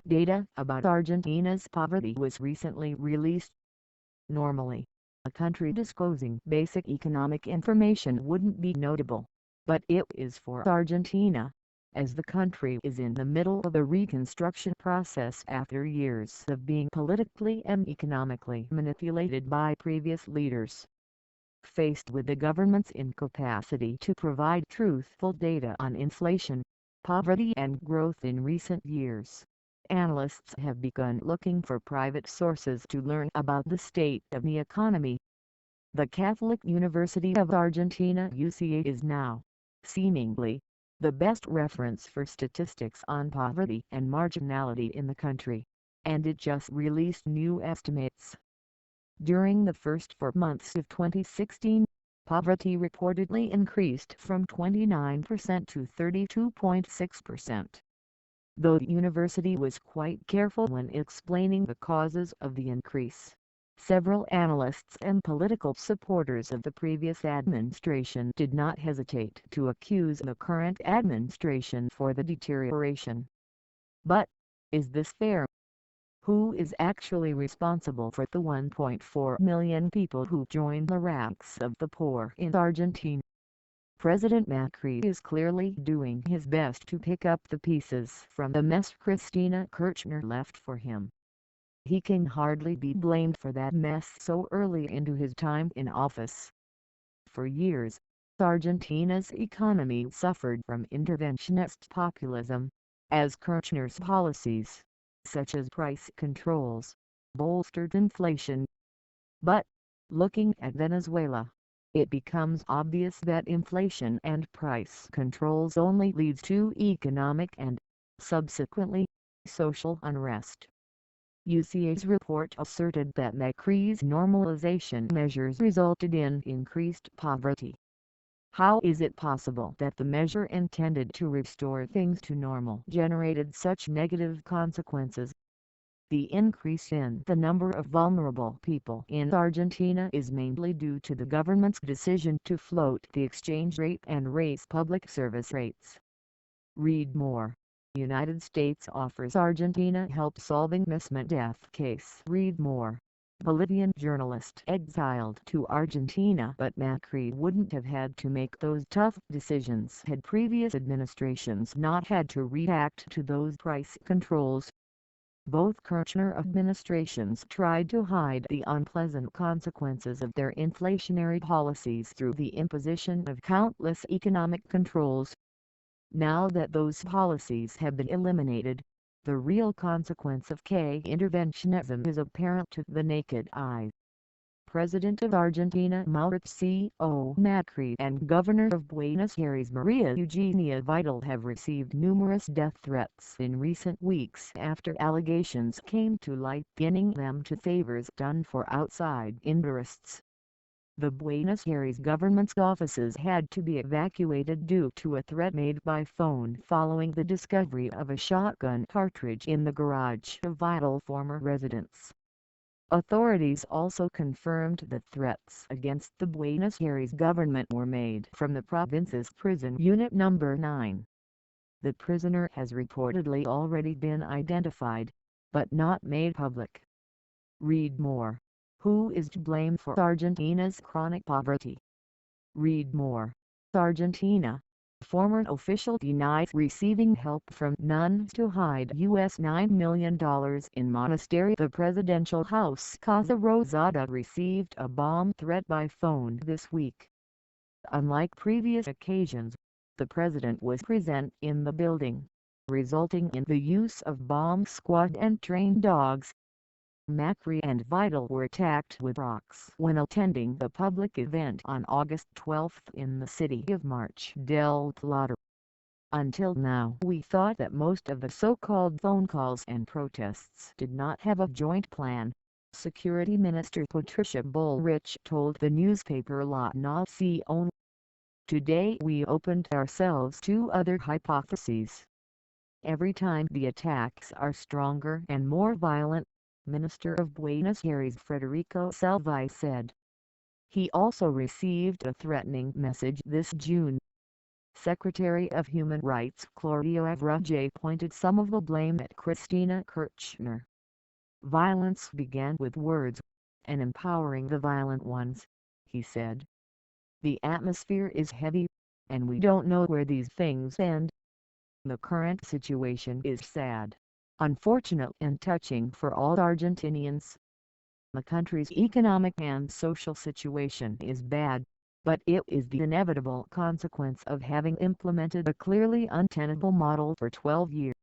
Data about Argentina's poverty was recently released. Normally, a country disclosing basic economic information wouldn't be notable, but it is for Argentina, as the country is in the middle of a reconstruction process after years of being politically and economically manipulated by previous leaders. Faced with the government's incapacity to provide truthful data on inflation, poverty and growth in recent years, analysts have begun looking for private sources to learn about the state of the economy. The Catholic University of Argentina (UCA) is now, seemingly, the best reference for statistics on poverty and marginality in the country, and it just released new estimates. During the first 4 months of 2016, poverty reportedly increased from 29% to 32.6%. Though the university was quite careful when explaining the causes of the increase, several analysts and political supporters of the previous administration did not hesitate to accuse the current administration for the deterioration. But, is this fair? Who is actually responsible for the 1.4 million people who joined the ranks of the poor in Argentina? President Macri is clearly doing his best to pick up the pieces from the mess Cristina Kirchner left for him. He can hardly be blamed for that mess so early into his time in office. For years, Argentina's economy suffered from interventionist populism, as Kirchner's policies, such as price controls, bolstered inflation. But, looking at Venezuela, it becomes obvious that inflation and price controls only leads to economic and, subsequently, social unrest. UCA's report asserted that Macri's normalization measures resulted in increased poverty. How is it possible that the measure intended to restore things to normal generated such negative consequences? The increase in the number of vulnerable people in Argentina is mainly due to the government's decision to float the exchange rate and raise public service rates. Read more. United States offers Argentina help solving missing death case. Read more. Bolivian journalist exiled to Argentina, but Macri wouldn't have had to make those tough decisions had previous administrations not had to react to those price controls. Both Kirchner administrations tried to hide the unpleasant consequences of their inflationary policies through the imposition of countless economic controls. Now that those policies have been eliminated, the real consequence of interventionism is apparent to the naked eye. President of Argentina Mauricio Macri and Governor of Buenos Aires Maria Eugenia Vidal have received numerous death threats in recent weeks after allegations came to light pinning them to favors done for outside interests. The Buenos Aires government's offices had to be evacuated due to a threat made by phone following the discovery of a shotgun cartridge in the garage of Vidal's former residence. Authorities also confirmed that threats against the Buenos Aires government were made from the province's prison unit number 9. The prisoner has reportedly already been identified, but not made public. Read more. Who is to blame for Argentina's chronic poverty? Read more. Argentina. Former official denies receiving help from nuns to hide $9 million in monastery. The presidential house Casa Rosada received a bomb threat by phone this week. Unlike previous occasions, the president was present in the building, resulting in the use of bomb squad and trained dogs. Macri and Vidal were attacked with rocks when attending the public event on August 12 in the city of March del Plata. Until now we thought that most of the so-called phone calls and protests did not have a joint plan, Security Minister Patricia Bullrich told the newspaper La Nación. Today we opened ourselves to other hypotheses. Every time the attacks are stronger and more violent, Minister of Buenos Aires Federico Salvi said. He also received a threatening message this June. Secretary of Human Rights Claudio Avrujay pointed some of the blame at Cristina Kirchner. "Violence began with words, and empowering the violent ones," he said. "The atmosphere is heavy, and we don't know where these things end. The current situation is sad, unfortunate and touching for all Argentinians. The country's economic and social situation is bad, but it is the inevitable consequence of having implemented a clearly untenable model for 12 years.